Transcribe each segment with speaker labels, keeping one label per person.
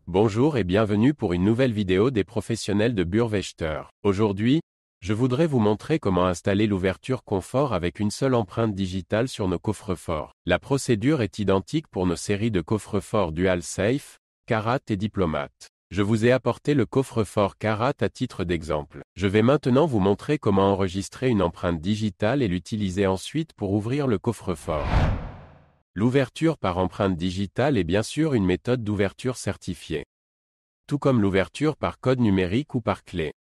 Speaker 1: Bonjour et bienvenue pour une nouvelle vidéo des professionnels de Burwächter. Aujourd'hui, je voudrais vous montrer comment installer l'ouverture confort avec une seule empreinte digitale sur nos coffres-forts. La procédure est identique pour nos séries de coffres-forts Dual Safe, Carat et Diplomat. Je vous ai apporté le coffre-fort Carat à titre d'exemple. Je vais maintenant vous montrer comment enregistrer une empreinte digitale et l'utiliser ensuite pour ouvrir le coffre-fort. L'ouverture par empreinte digitale est bien sûr une méthode d'ouverture certifiée. Tout comme l'ouverture par code numérique ou par clé.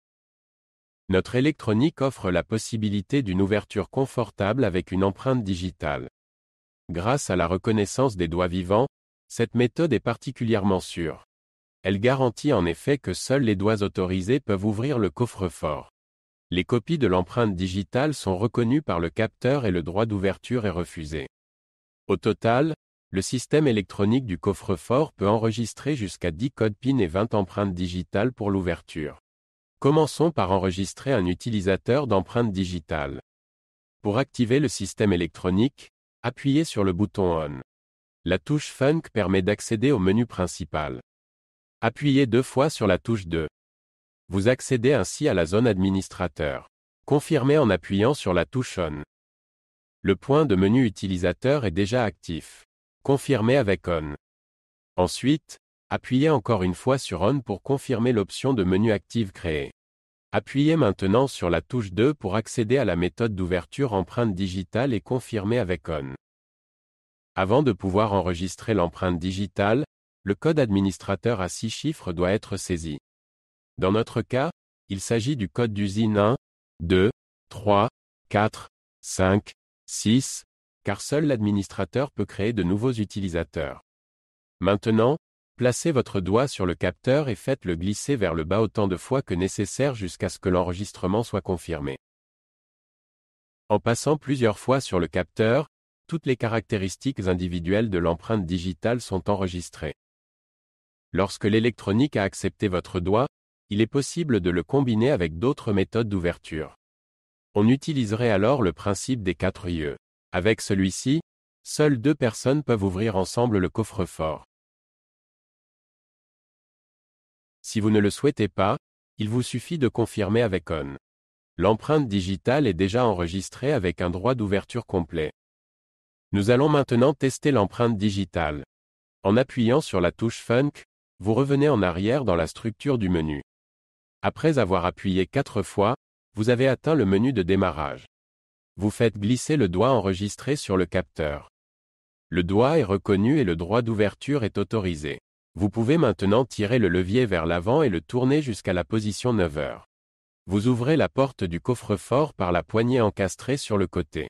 Speaker 1: Notre électronique offre la possibilité d'une ouverture confortable avec une empreinte digitale. Grâce à la reconnaissance des doigts vivants, cette méthode est particulièrement sûre. Elle garantit en effet que seuls les doigts autorisés peuvent ouvrir le coffre-fort. Les copies de l'empreinte digitale sont reconnues par le capteur et le droit d'ouverture est refusé. Au total, le système électronique du coffre-fort peut enregistrer jusqu'à 10 codes PIN et 20 empreintes digitales pour l'ouverture. Commençons par enregistrer un utilisateur d'empreinte digitale. Pour activer le système électronique, appuyez sur le bouton On. La touche Funk permet d'accéder au menu principal. Appuyez 2 fois sur la touche 2. Vous accédez ainsi à la zone administrateur. Confirmez en appuyant sur la touche On. Le point de menu utilisateur est déjà actif. Confirmez avec On. Ensuite, appuyez encore une fois sur On pour confirmer l'option de menu active créée. Appuyez maintenant sur la touche 2 pour accéder à la méthode d'ouverture empreinte digitale et confirmer avec On. Avant de pouvoir enregistrer l'empreinte digitale, le code administrateur à 6 chiffres doit être saisi. Dans notre cas, il s'agit du code d'usine 1, 2, 3, 4, 5, 6, car seul l'administrateur peut créer de nouveaux utilisateurs. Maintenant, placez votre doigt sur le capteur et faites-le glisser vers le bas autant de fois que nécessaire jusqu'à ce que l'enregistrement soit confirmé. En passant plusieurs fois sur le capteur, toutes les caractéristiques individuelles de l'empreinte digitale sont enregistrées. Lorsque l'électronique a accepté votre doigt, il est possible de le combiner avec d'autres méthodes d'ouverture. On utiliserait alors le principe des 4 IE. Avec celui-ci, seules 2 personnes peuvent ouvrir ensemble le coffre-fort. Si vous ne le souhaitez pas, il vous suffit de confirmer avec On. L'empreinte digitale est déjà enregistrée avec un droit d'ouverture complet. Nous allons maintenant tester l'empreinte digitale. En appuyant sur la touche Funk, vous revenez en arrière dans la structure du menu. Après avoir appuyé 4 fois, vous avez atteint le menu de démarrage. Vous faites glisser le doigt enregistré sur le capteur. Le doigt est reconnu et le droit d'ouverture est autorisé. Vous pouvez maintenant tirer le levier vers l'avant et le tourner jusqu'à la position 9h. Vous ouvrez la porte du coffre-fort par la poignée encastrée sur le côté.